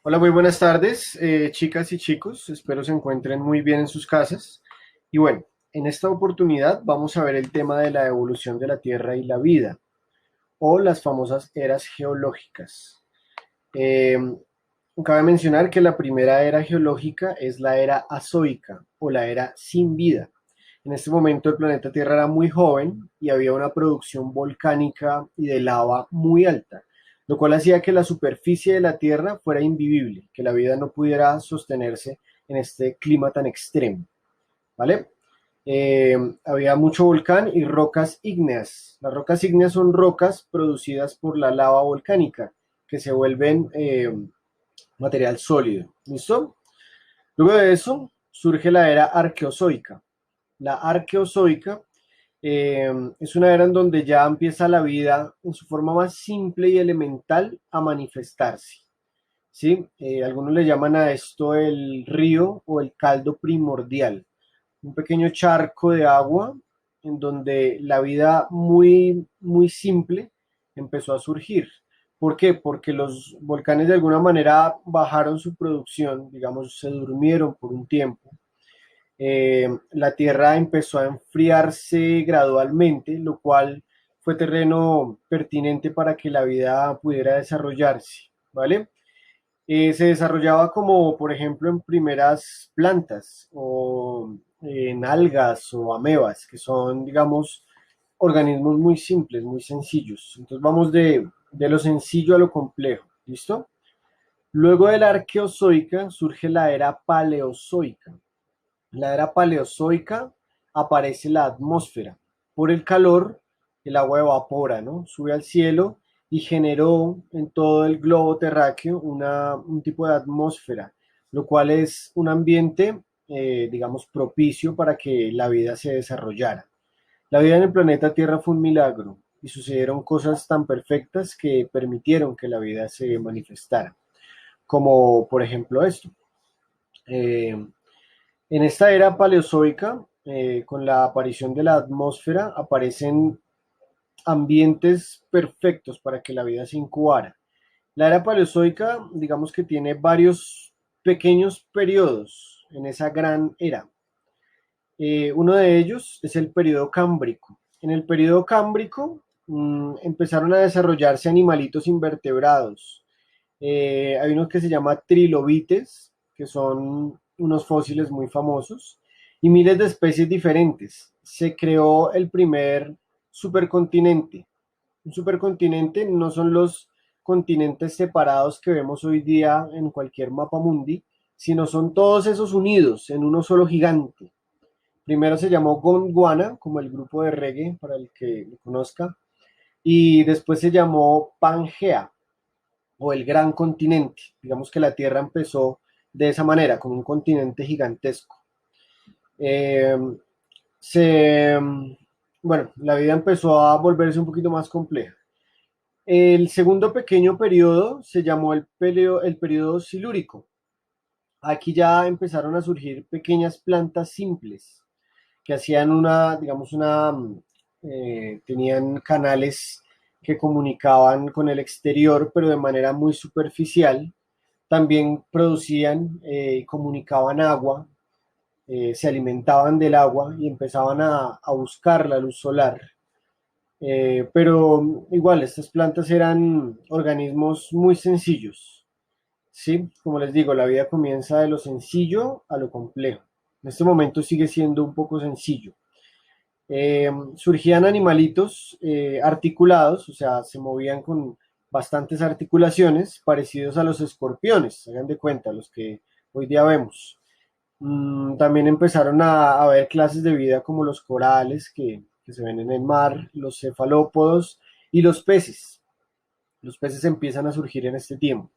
Hola, muy buenas tardes, chicas y chicos. Espero se encuentren muy bien en sus casas. Y bueno, en esta oportunidad vamos a ver el tema de la evolución de la Tierra y la vida, o las famosas eras geológicas. Eh, Cabe mencionar que la primera era geológica es la era azoica o la era sin vida. En este momento el planeta Tierra era muy joven y había una producción volcánica y de lava muy alta, lo cual hacía que la superficie de la Tierra fuera invivible, que la vida no pudiera sostenerse en este clima tan extremo, ¿vale? Había mucho volcán y rocas ígneas. Las rocas ígneas son rocas producidas por la lava volcánica que se vuelven material sólido. ¿Listo? Luego de eso surge la era arqueozoica. La arqueozoica es una era en donde ya empieza la vida en su forma más simple y elemental a manifestarse. ¿Sí? Algunos le llaman a esto el río o el caldo primordial, un pequeño charco de agua en donde la vida muy, muy simple empezó a surgir. ¿Por qué? Porque los volcanes de alguna manera bajaron su producción, digamos, se durmieron por un tiempo. La Tierra empezó a enfriarse gradualmente, lo cual fue terreno pertinente para que la vida pudiera desarrollarse, ¿vale? Se desarrollaba como, por ejemplo, en primeras plantas o en algas o amebas, que son, digamos, organismos muy simples, muy sencillos. Entonces vamos de lo sencillo a lo complejo, ¿listo? Luego de la arqueozoica surge la era paleozoica. En la era paleozoica aparece la atmósfera. Por el calor, el agua evapora, ¿no? Sube al cielo y generó en todo el globo terráqueo un tipo de atmósfera, lo cual es un ambiente, digamos, propicio para que la vida se desarrollara. La vida en el planeta Tierra fue un milagro y sucedieron cosas tan perfectas que permitieron que la vida se manifestara, como por ejemplo esto. Eh, en esta era paleozoica, con la aparición de la atmósfera, aparecen ambientes perfectos para que la vida se incubara. La era paleozoica, digamos que tiene varios pequeños periodos en esa gran era. Uno de ellos es el periodo cámbrico. En el periodo cámbrico empezaron a desarrollarse animalitos invertebrados. Hay unos que se llaman trilobites, que son unos fósiles muy famosos, y miles de especies diferentes. Se creó el primer supercontinente. Un supercontinente no son los continentes separados que vemos hoy día en cualquier mapa mundi, sino son todos esos unidos en uno solo gigante. Primero se llamó Gondwana, como el grupo de reggae, para el que lo conozca, y después se llamó Pangea, o el gran continente. Digamos que la Tierra empezó de esa manera, con un continente gigantesco. Eh, se, bueno, la vida empezó a volverse un poquito más compleja. El segundo pequeño periodo se llamó el periodo silúrico. Aquí ya empezaron a surgir pequeñas plantas simples que hacían digamos, tenían canales que comunicaban con el exterior, pero de manera muy superficial. También producían, comunicaban agua, se alimentaban del agua y empezaban a buscar la luz solar. Pero igual, estas plantas eran organismos muy sencillos. Sí, como les digo, la vida comienza de lo sencillo a lo complejo. En este momento sigue siendo un poco sencillo. Surgían animalitos articulados, o sea, se movían con bastantes articulaciones, parecidos a los escorpiones, hagan de cuenta, los que hoy día vemos. También empezaron a haber clases de vida como los corales que se ven en el mar, los cefalópodos y los peces. Los peces empiezan a surgir en este tiempo.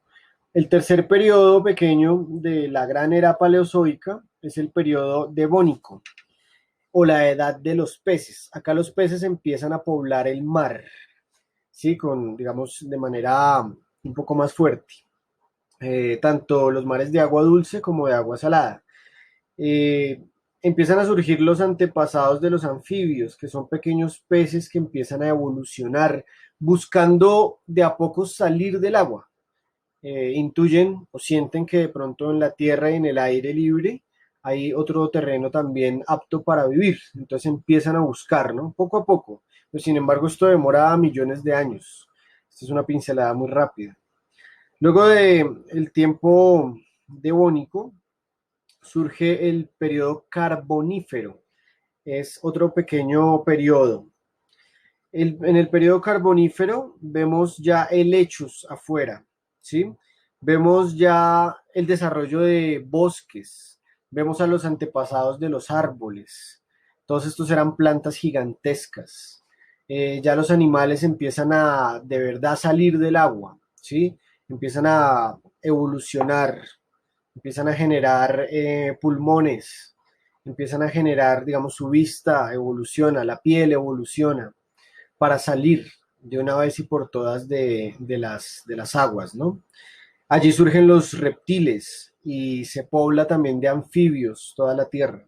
El tercer periodo pequeño de la gran era paleozoica es el periodo devónico o la edad de los peces. Acá los peces empiezan a poblar el mar, ¿sí? Digamos, de manera un poco más fuerte. Tanto los mares de agua dulce como de agua salada. Eh, Empiezan a surgir los antepasados de los anfibios, que son pequeños peces que empiezan a evolucionar, buscando de a poco salir del agua. intuyen o sienten que de pronto en la tierra y en el aire libre hay otro terreno también apto para vivir. Entonces empiezan a buscar, ¿no? Poco a poco. Pero sin embargo, esto demora millones de años. Esta es una pincelada muy rápida. Luego de el tiempo devónico, surge el periodo carbonífero. Es otro pequeño periodo. En el periodo carbonífero vemos ya helechos afuera, ¿sí? Vemos ya el desarrollo de bosques, vemos a los antepasados de los árboles. Todos estos eran plantas gigantescas. Ya los animales empiezan a de verdad salir del agua, ¿sí? Empiezan a evolucionar, empiezan a generar pulmones, empiezan a generar, digamos, su vista evoluciona, la piel evoluciona para salir de una vez y por todas de las aguas, ¿no? Allí surgen los reptiles y se pobla también de anfibios toda la tierra.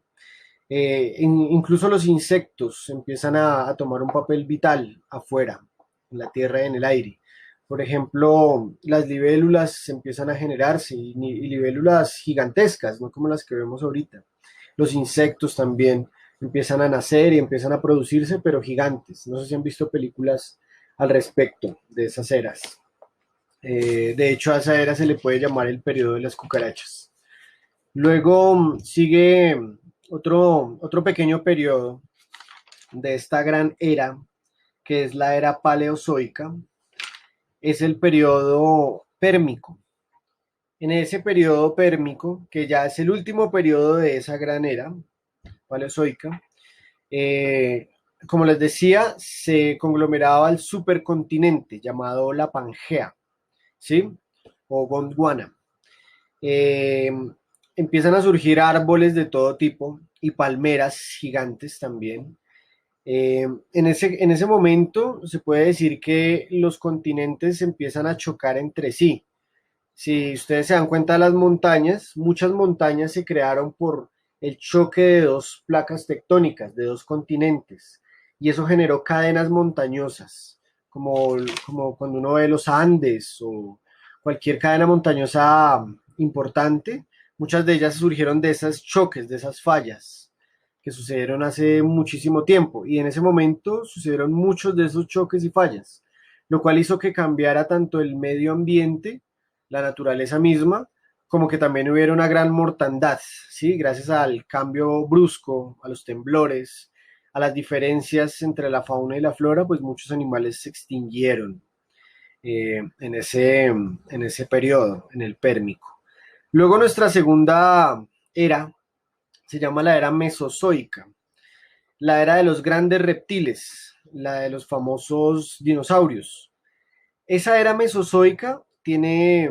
Incluso los insectos empiezan a tomar un papel vital afuera, en la tierra y en el aire. Por ejemplo, las libélulas empiezan a generarse y libélulas gigantescas, no como las que vemos ahorita. Los insectos también empiezan a nacer y empiezan a producirse, pero gigantes. No sé si han visto películas al respecto de esas eras. De hecho, a esa era se le puede llamar el periodo de las cucarachas. Luego sigue otro pequeño periodo de esta gran era, que es la era paleozoica, es el periodo pérmico. En ese periodo pérmico, que ya es el último periodo de esa gran era paleozoica, eh, como les decía, se conglomeraba el supercontinente llamado la Pangea, ¿sí? O Gondwana. Eh, Empiezan a surgir árboles de todo tipo y palmeras gigantes también. En ese momento se puede decir que los continentes empiezan a chocar entre sí. Si ustedes se dan cuenta de las montañas, muchas montañas se crearon por el choque de dos placas tectónicas, de dos continentes, y eso generó cadenas montañosas, como cuando uno ve los Andes o cualquier cadena montañosa importante, muchas de ellas surgieron de esos choques, de esas fallas que sucedieron hace muchísimo tiempo, y en ese momento sucedieron muchos de esos choques y fallas, lo cual hizo que cambiara tanto el medio ambiente, la naturaleza misma, como que también hubiera una gran mortandad, ¿sí? Gracias al cambio brusco, a los temblores, a las diferencias entre la fauna y la flora, pues muchos animales se extinguieron en ese periodo, en el Pérmico. Luego nuestra segunda era se llama la era mesozoica, la era de los grandes reptiles, la de los famosos dinosaurios. Esa era mesozoica tiene,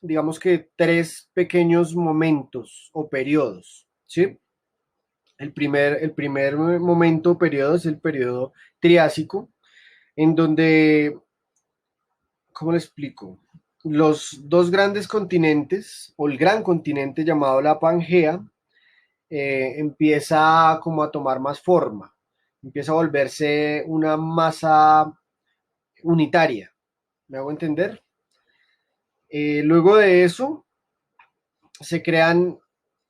digamos que, tres pequeños momentos o periodos, ¿sí? El primer momento o periodo es el periodo triásico, en donde, ¿cómo le explico? Los dos grandes continentes, o el gran continente llamado la Pangea, empieza como a tomar más forma, empieza a volverse una masa unitaria, ¿me hago entender? Luego de eso, se crean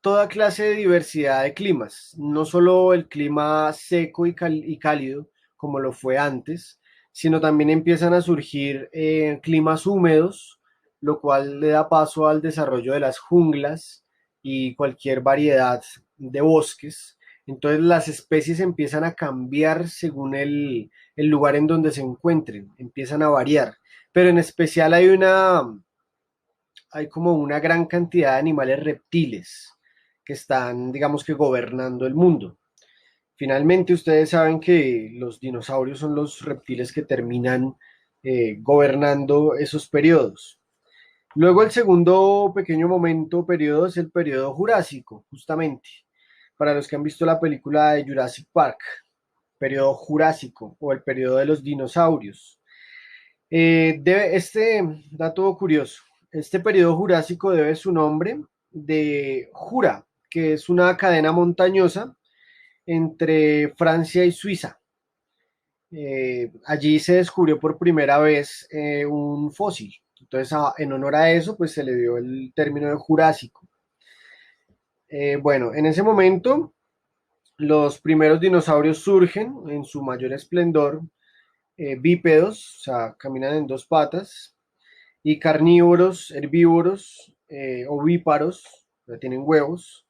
toda clase de diversidad de climas, no solo el clima seco y cálido, como lo fue antes, sino también empiezan a surgir climas húmedos, lo cual le da paso al desarrollo de las junglas y cualquier variedad de bosques. Entonces las especies empiezan a cambiar según el lugar en donde se encuentren, empiezan a variar. Pero en especial hay como una gran cantidad de animales reptiles que están, digamos que, gobernando el mundo. Finalmente, ustedes saben que los dinosaurios son los reptiles que terminan gobernando esos periodos. Luego el segundo pequeño momento, periodo, es el periodo jurásico, justamente. Para los que han visto la película de Jurassic Park, periodo jurásico o el periodo de los dinosaurios. Este dato curioso, este periodo jurásico debe su nombre de Jura, que es una cadena montañosa entre Francia y Suiza. Allí se descubrió por primera vez un fósil Entonces, en honor a eso, pues se le dio el término de Jurásico. Bueno, en ese momento, los primeros dinosaurios surgen en su mayor esplendor, bípedos, o sea, caminan en dos patas, y carnívoros, herbívoros, ovíparos, ya tienen huevos,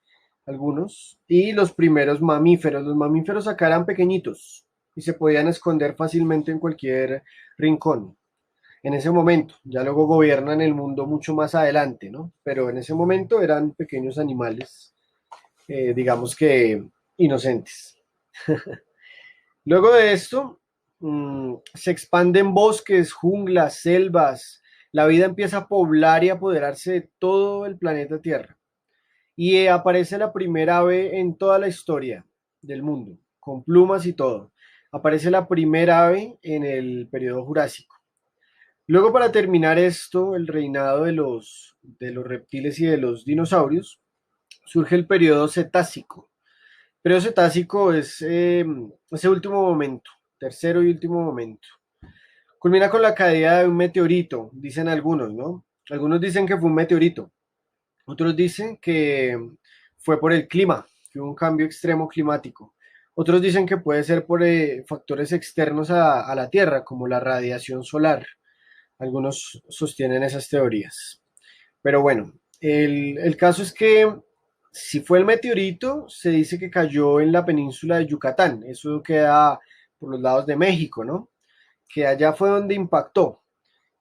algunos, y los primeros mamíferos. Los mamíferos acá eran pequeñitos y se podían esconder fácilmente en cualquier rincón. En ese momento, ya luego gobiernan el mundo mucho más adelante, ¿no? Pero en ese momento eran pequeños animales, digamos que inocentes. Luego de esto, se expanden bosques, junglas, selvas, la vida empieza a poblar y apoderarse de todo el planeta Tierra. Y aparece la primera ave en toda la historia del mundo, con plumas y todo. Aparece la primera ave en el periodo Jurásico. Luego, para terminar esto, el reinado de los reptiles y de los dinosaurios, surge el periodo Cetácico. El periodo Cetácico es ese último momento, tercero y último momento. Culmina con la caída de un meteorito, dicen algunos, ¿no? Algunos dicen que fue un meteorito, otros dicen que fue por el clima, que hubo un cambio extremo climático. Otros dicen que puede ser por factores externos a la Tierra, como la radiación solar. Algunos sostienen esas teorías. Pero bueno, el caso es que si fue el meteorito, se dice que cayó en la península de Yucatán. Eso queda por los lados de México, ¿no? Que allá fue donde impactó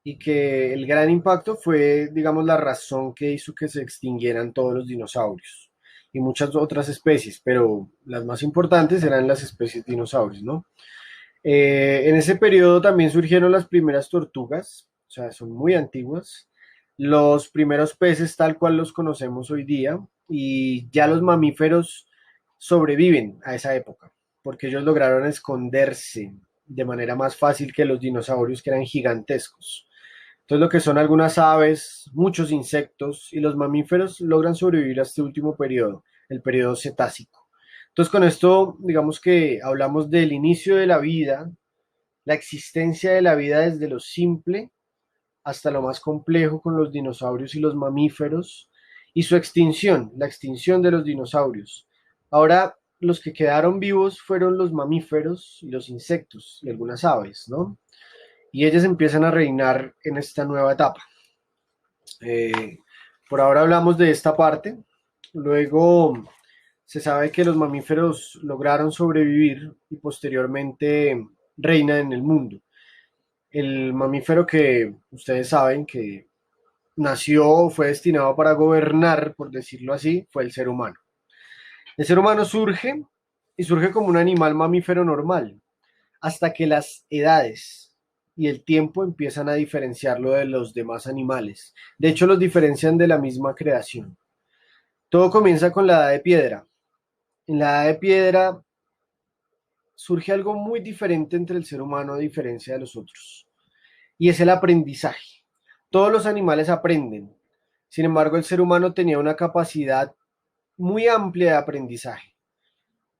y que el gran impacto fue, digamos, la razón que hizo que se extinguieran todos los dinosaurios y muchas otras especies, pero las más importantes eran las especies dinosaurios, ¿no? En ese periodo también surgieron las primeras tortugas, o sea, son muy antiguas, los primeros peces tal cual los conocemos hoy día, y ya los mamíferos sobreviven a esa época, porque ellos lograron esconderse de manera más fácil que los dinosaurios, que eran gigantescos. Entonces, lo que son algunas aves, muchos insectos y los mamíferos logran sobrevivir a este último periodo, el periodo Cetácico. Entonces, con esto, digamos que hablamos del inicio de la vida, la existencia de la vida desde lo simple hasta lo más complejo con los dinosaurios y los mamíferos, y su extinción, la extinción de los dinosaurios. Ahora, los que quedaron vivos fueron los mamíferos y los insectos y algunas aves, ¿no? Y ellas empiezan a reinar en esta nueva etapa. Eh, por ahora hablamos de esta parte. Luego se sabe que los mamíferos lograron sobrevivir y posteriormente reinan en el mundo. El mamífero que ustedes saben que nació, fue destinado para gobernar, por decirlo así, fue el ser humano. El ser humano surge y surge como un animal mamífero normal, hasta que las edades y el tiempo empiezan a diferenciarlo de los demás animales. De hecho, los diferencian de la misma creación. Todo comienza con la edad de piedra. En la edad de piedra surge algo muy diferente entre el ser humano a diferencia de los otros, y es el aprendizaje. Todos los animales aprenden. Sin embargo, el ser humano tenía una capacidad muy amplia de aprendizaje.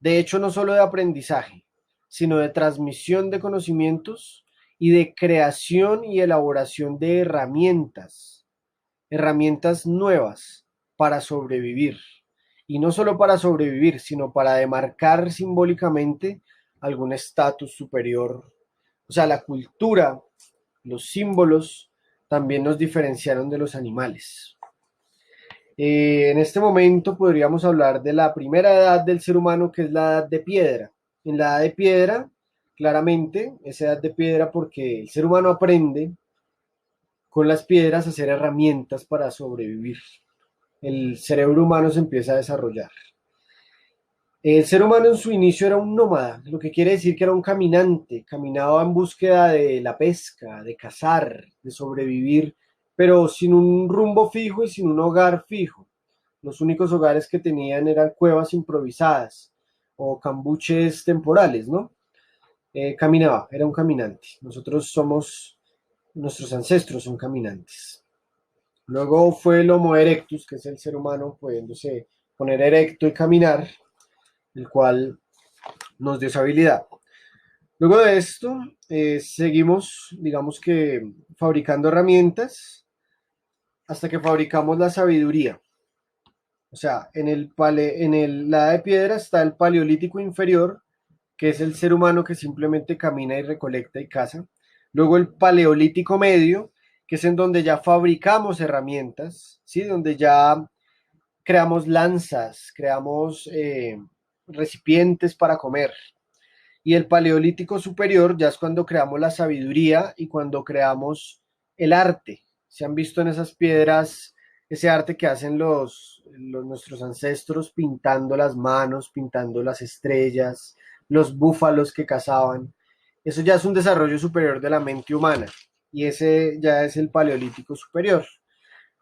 De hecho, no solo de aprendizaje, sino de transmisión de conocimientos y de creación y elaboración de herramientas, herramientas nuevas para sobrevivir. Y no solo para sobrevivir, sino para demarcar simbólicamente algún estatus superior. O sea, la cultura, los símbolos también nos diferenciaron de los animales. En este momento podríamos hablar de la primera edad del ser humano, que es la edad de piedra. En la edad de piedra, claramente, esa edad de piedra porque el ser humano aprende con las piedras a hacer herramientas para sobrevivir. El cerebro humano se empieza a desarrollar. El ser humano en su inicio era un nómada, lo que quiere decir que era un caminante, caminaba en búsqueda de la pesca, de cazar, de sobrevivir, pero sin un rumbo fijo y sin un hogar fijo. Los únicos hogares que tenían eran cuevas improvisadas o cambuches temporales, ¿no? Caminaba, era un caminante. Nuestros ancestros son caminantes. Luego fue el Homo erectus, que es el ser humano pudiéndose poner erecto y caminar, el cual nos dio esa habilidad. Luego de esto, seguimos, digamos que, fabricando herramientas hasta que fabricamos la sabiduría. O sea, la edad de piedra está el paleolítico inferior, que es el ser humano que simplemente camina y recolecta y caza. Luego el paleolítico medio, que es en donde ya fabricamos herramientas, ¿sí? Donde ya creamos lanzas, creamos recipientes para comer. Y el paleolítico superior ya es cuando creamos la sabiduría y cuando creamos el arte. Se han visto en esas piedras ese arte que hacen nuestros ancestros pintando las manos, pintando las estrellas, los búfalos que cazaban. Eso ya es un desarrollo superior de la mente humana y ese ya es el paleolítico superior.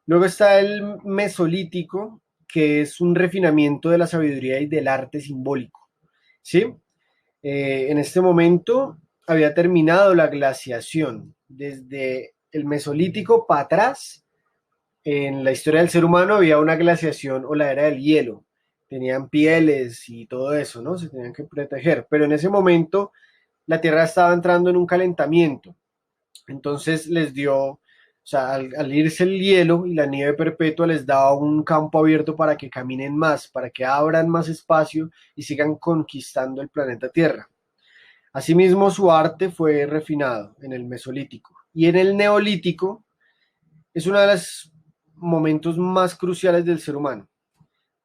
Luego está el mesolítico, que es un refinamiento de la sabiduría y del arte simbólico. ¿Sí? En este momento había terminado la glaciación. Desde el Mesolítico para atrás, en la historia del ser humano había una glaciación o la era del hielo. Tenían pieles y todo eso, ¿no? Se tenían que proteger. Pero en ese momento la Tierra estaba entrando en un calentamiento. Entonces les dio, o sea, al irse el hielo y la nieve perpetua les daba un campo abierto para que caminen más, para que abran más espacio y sigan conquistando el planeta Tierra. Asimismo, su arte fue refinado en el Mesolítico. Y en el Neolítico es uno de los momentos más cruciales del ser humano,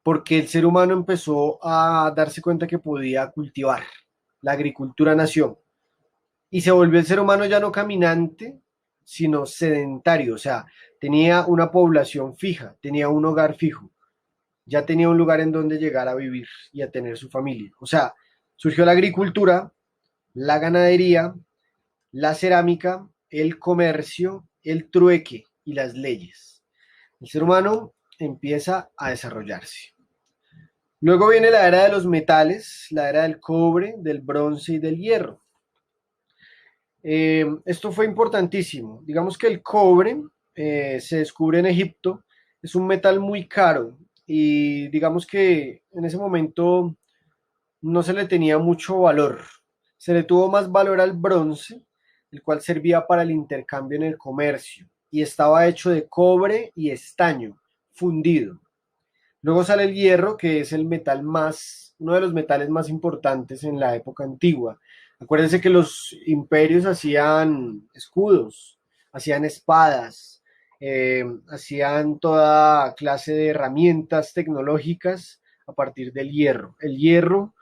porque el ser humano empezó a darse cuenta que podía cultivar. La agricultura nació y se volvió el ser humano ya no caminante, sino sedentario, o sea, tenía una población fija, tenía un hogar fijo, ya tenía un lugar en donde llegar a vivir y a tener su familia. O sea, surgió la agricultura, la ganadería, la cerámica, el comercio, el trueque y las leyes. El ser humano empieza a desarrollarse. Luego viene la era de los metales, la era del cobre, del bronce y del hierro. Esto fue importantísimo. Digamos que el cobre se descubre en Egipto, es un metal muy caro y digamos que en ese momento no se le tenía mucho valor. Se le tuvo más valor al bronce, el cual servía para el intercambio en el comercio y estaba hecho de cobre y estaño fundido. Luego sale el hierro, que es uno de los metales más importantes en la época antigua. Acuérdense que los imperios hacían escudos, hacían espadas, hacían toda clase de herramientas tecnológicas a partir del hierro. El hierro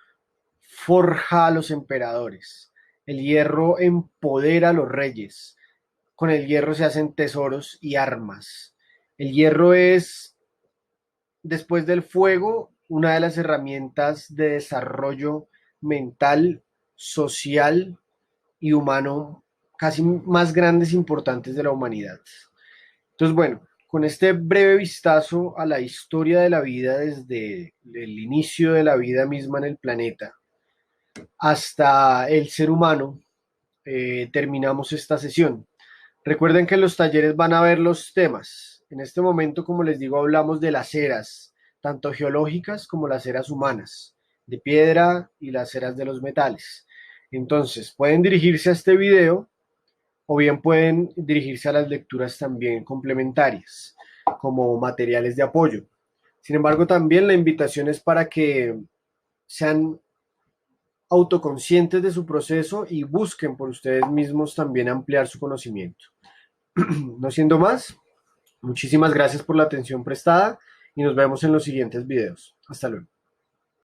forja a los emperadores, el hierro empodera a los reyes, con el hierro se hacen tesoros y armas. El hierro es, después del fuego, una de las herramientas de desarrollo mental, social y humano casi más grandes e importantes de la humanidad. Entonces, bueno, con este breve vistazo a la historia de la vida desde el inicio de la vida misma en el planeta hasta el ser humano, terminamos esta sesión. Recuerden que en los talleres van a ver los temas. En este momento, como les digo, hablamos de las eras, tanto geológicas como las eras humanas, de piedra y las eras de los metales. Entonces, pueden dirigirse a este video o bien pueden dirigirse a las lecturas también complementarias, como materiales de apoyo. Sin embargo, también la invitación es para que sean autoconscientes de su proceso y busquen por ustedes mismos también ampliar su conocimiento. No siendo más, muchísimas gracias por la atención prestada y nos vemos en los siguientes videos. Hasta luego.